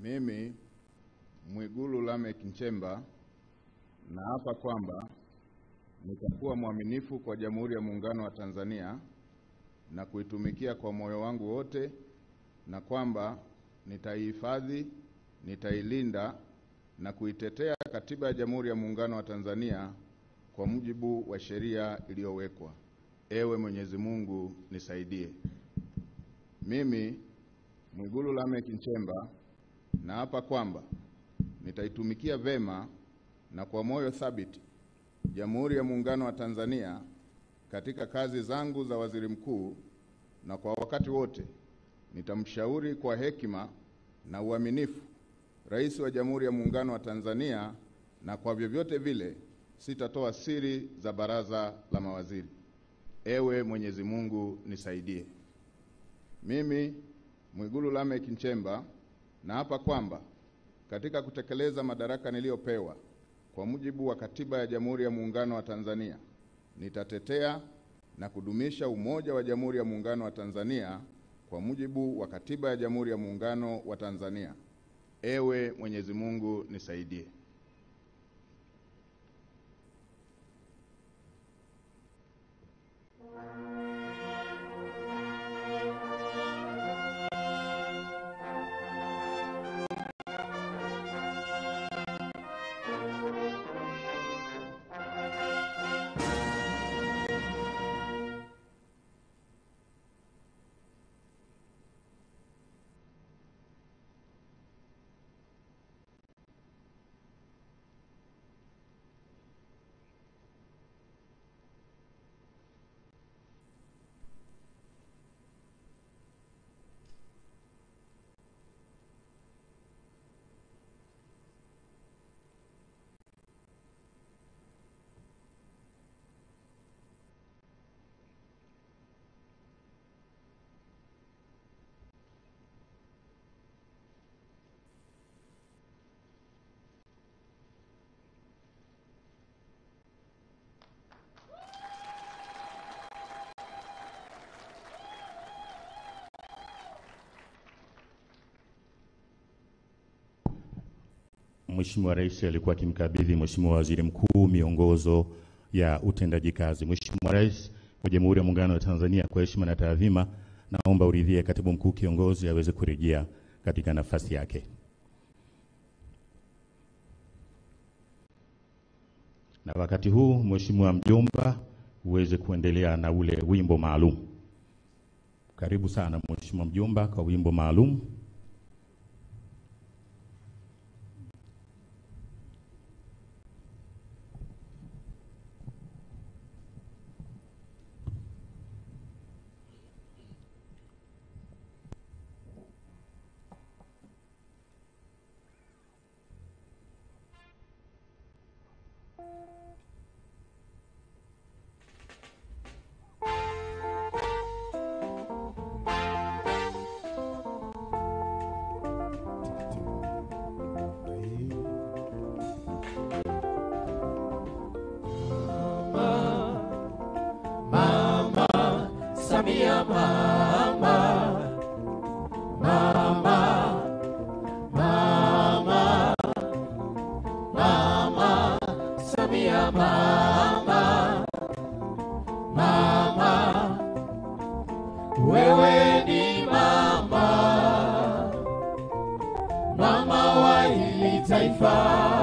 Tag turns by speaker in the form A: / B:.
A: Mimi Mwigulu Lameck Nchemba naapa kwamba nitakuwa mwaminifu kwa Jamhuri ya Muungano wa Tanzania na kuitumikia kwa moyo wangu wote, na kwamba nitaihifadhi, nitailinda na kuitetea Katiba ya Jamhuri ya Muungano wa Tanzania kwa mujibu wa sheria iliyowekwa. Ewe Mwenyezi Mungu nisaidie. Mimi Mwigulu Lameck Nchemba naapa kwamba nitaitumikia vema na kwa moyo thabiti Jamhuri ya Muungano wa Tanzania katika kazi zangu za waziri mkuu, na kwa wakati wote nitamshauri kwa hekima na uaminifu Rais wa Jamhuri ya Muungano wa Tanzania, na kwa vyovyote vile sitatoa siri za baraza la mawaziri. Ewe Mwenyezi Mungu nisaidie. Mimi Mwigulu Lameck Nchemba naapa kwamba katika kutekeleza madaraka niliyopewa kwa mujibu wa Katiba ya Jamhuri ya Muungano wa Tanzania, nitatetea na kudumisha umoja wa Jamhuri ya Muungano wa Tanzania kwa mujibu wa Katiba ya Jamhuri ya Muungano wa Tanzania. Ewe Mwenyezi Mungu nisaidie.
B: Mheshimiwa Rais alikuwa akimkabidhi Mheshimiwa Waziri Mkuu miongozo ya utendaji kazi. Mheshimiwa Rais wa Jamhuri ya Muungano wa Tanzania, kwa heshima na taadhima, naomba uridhie Katibu Mkuu kiongozi aweze kurejea katika nafasi yake. Na wakati huu Mheshimiwa Mjomba uweze kuendelea na ule wimbo maalum. Karibu sana Mheshimiwa Mjomba kwa wimbo maalum.
C: Samia mama, mama, mama, mama, Samia mama, mama, wewe ni mama, mama wa hili taifa.